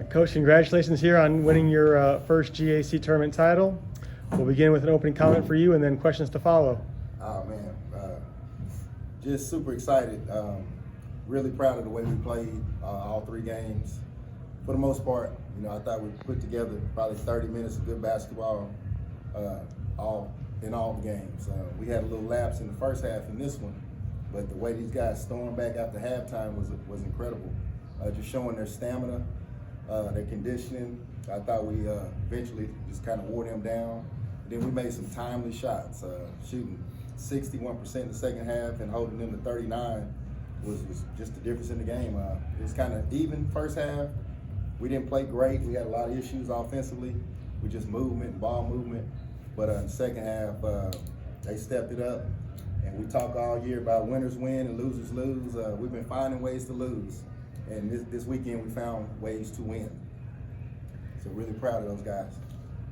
Coach, congratulations here on winning your first GAC tournament title. We'll begin with an opening comment for you and then questions to follow. Oh man, just super excited. Really proud of the way we played all 3 games. For the most part, I thought we put together probably 30 minutes of good basketball in all the games. We had a little lapse in the first half in this one, but the way these guys stormed back after halftime was incredible. Just showing their stamina, their conditioning. I thought we eventually just kind of wore them down. Then we made some timely shots, shooting 61% in the second half and holding them to 39 was just the difference in the game. It was kind of even first half. We didn't play great. We had a lot of issues offensively with just movement and ball movement. But in the second half, they stepped it up. And we talk all year about winners win and losers lose. We've been finding ways to lose. And this weekend we found ways to win. So really proud of those guys.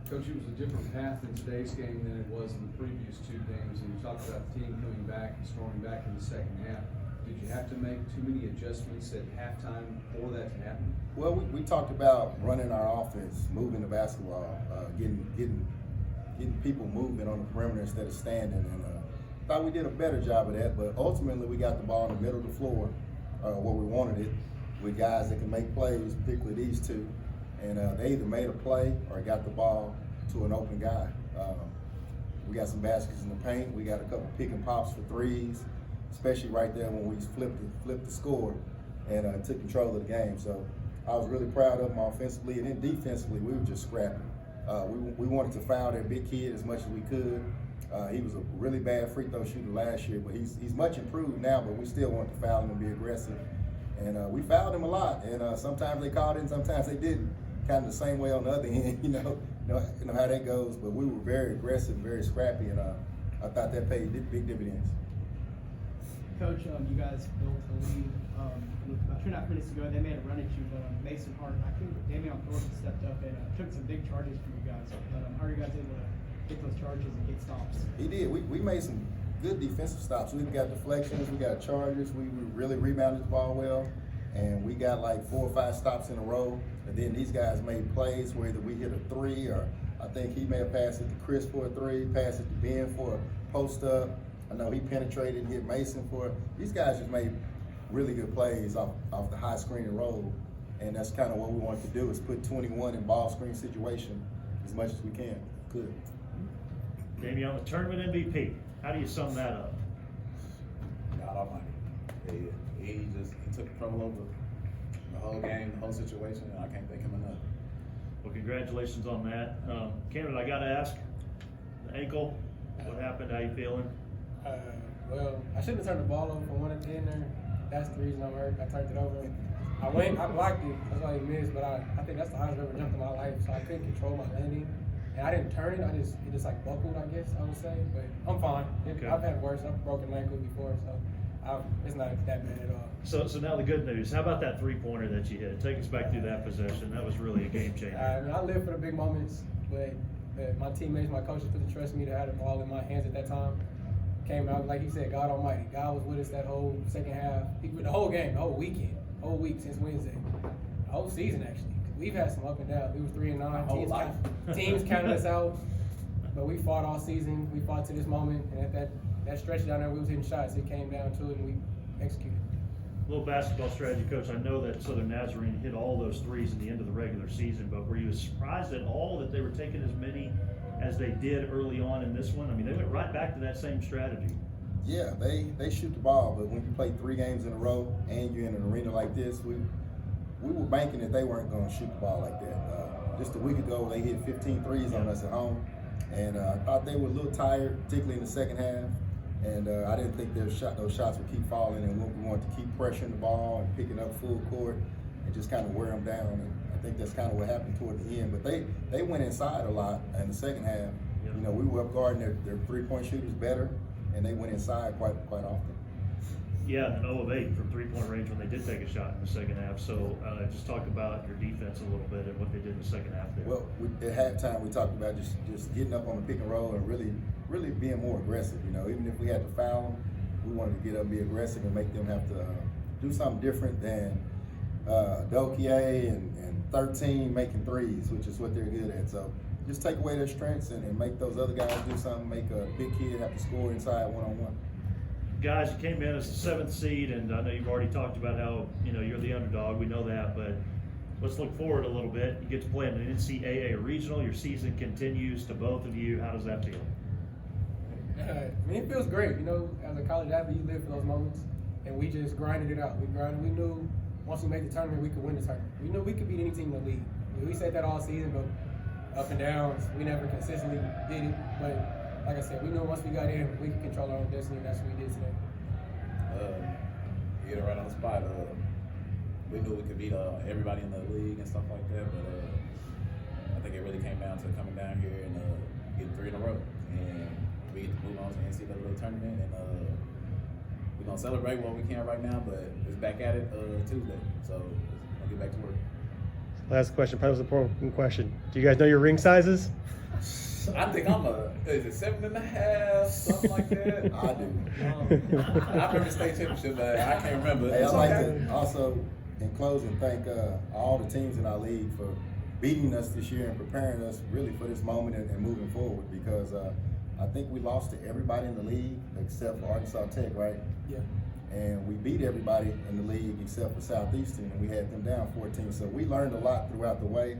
Coach, it was a different path in today's game than it was in the previous 2 games. And you talked about the team coming back and storming back in the second half. Did you have to make too many adjustments at halftime for that to happen? Well, we talked about running our offense, moving the basketball, getting people moving on the perimeter instead of standing. And thought we did a better job of that. But ultimately, we got the ball in the middle of the floor where we wanted it, with guys that can make plays, particularly these 2. And they either made a play or got the ball to an open guy. We got some baskets in the paint. We got a couple pick and pops for 3s, especially right there when we flipped the score and took control of the game. So I was really proud of them offensively, and then defensively we were just scrapping. We wanted to foul their big kid as much as we could. He was a really bad free throw shooter last year, but he's much improved now, but we still wanted to foul him and be aggressive. And we fouled him a lot, and sometimes they called it and sometimes they didn't. Kind of the same way on the other end, you know how that goes. But we were very aggressive, very scrappy, and I thought that paid big dividends. Coach, you guys built a lead about 2.5 minutes ago. They made a run at you, but Mason Hart, I think Damian Thornton stepped up and took some big charges from you guys. How are you guys able to get those charges and get stops? He did. We made some good defensive stops. We got deflections, we got charges. We really rebounded the ball well. And we got like 4 or 5 stops in a row. And then these guys made plays where either we hit a 3 or I think he may have passed it to Chris for a 3, passed it to Ben for a post up. I know he penetrated and hit Mason for it. These guys just made really good plays off the high screen and roll. And that's kind of what we wanted to do, is put 21 in ball screen situation as much as we can. Good. Damian, the tournament MVP, how do you sum that up? God almighty. He took control over the whole game, the whole situation, and I can't thank him enough. Well, congratulations on that. Cameron, I got to ask, the ankle, what happened? How you feeling? Well, I shouldn't have turned the ball over for one at the end there. That's the reason I'm hurt. I turned it over. I blocked it. That's why he missed, but I think that's the highest I've ever jumped in my life, so I couldn't control my landing. And I didn't turn it, it just like buckled, I guess I would say. But I'm fine. Okay. I've had worse. I've broken an ankle before, so it's not that bad at all. So now the good news. How about that 3-pointer that you hit? Take us back through that possession. That was really a game changer. I live for the big moments, but my teammates, my coaches put the trust in me to have the ball in my hands at that time. Came out, like he said, God almighty. God was with us that whole second half. The whole game, the whole weekend, whole week since Wednesday. The whole season, actually. We've had some up and down. We were 3-9. Teams counted us out, but we fought all season. We fought to this moment, and at that stretch down there, we was hitting shots. It came down to it, and we executed. A little basketball strategy, Coach. I know that Southern Nazarene hit all those threes at the end of the regular season, but were you surprised at all that they were taking as many as they did early on in this one? I mean, they went right back to that same strategy. Yeah, they shoot the ball, but when you play 3 games in a row and you're in an arena like this, we were banking that they weren't going to shoot the ball like that. Just a week ago, they hit 15 threes on us at home, and I thought they were a little tired, particularly in the second half. And I didn't think those shots would keep falling, and we wanted to keep pressuring the ball and picking up full court and just kind of wear them down. And I think that's kind of what happened toward the end. But they went inside a lot in the second half. Yep. You know, we were up guarding their 3-point shooters better, and they went inside quite often. Yeah, an 0 of 8 from 3-point range when they did take a shot in the second half. So just talk about your defense a little bit and what they did in the second half there. Well, at halftime we talked about just getting up on the pick and roll and really being more aggressive. You know, even if we had to foul them, we wanted to get up and be aggressive and make them have to do something different than Dokier and 13 making threes, which is what they're good at. So just take away their strengths and make those other guys do something, make a big kid have to score inside one-on-one. Guys, you came in as the 7th seed, and I know you've already talked about how, you're the underdog. We know that, but let's look forward a little bit. You get to play in an NCAA regional. Your season continues to both of you. How does that feel? I mean, it feels great. As a college athlete, you live for those moments, and we just grinded it out. We knew once we made the tournament, we could win the tournament. We knew we could beat any team in the league. We said that all season, but up and downs, we never consistently did it. But like I said, we knew once we got in, we could control our own destiny, and that's what we did today. Get it right on the spot. We knew we could beat everybody in the league and stuff like that, but I think it really came down to coming down here and getting 3 in a row. And we get to move on to the NCAA tournament, and we're going to celebrate what we can right now, but it's back at it Tuesday. So we'll get back to work. Last question, probably was an important question. Do you guys know your ring sizes? I think I'm is it 7.5, something like that? I do. I remember the state championship, but I can't remember. Hey, I'd It's like okay. to also, in closing, thank all the teams in our league for beating us this year and preparing us really for this moment and moving forward, because I think we lost to everybody in the league except for Arkansas Tech, right? Yeah. And we beat everybody in the league except for Southeastern, and we had them down 14. So we learned a lot throughout the way,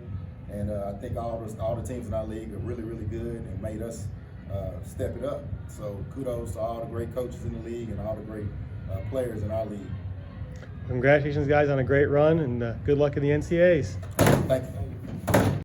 and I think all the teams in our league are really, really good and made us step it up. So kudos to all the great coaches in the league and all the great players in our league. Congratulations, guys, on a great run, and good luck in the NCAAs. Thank you.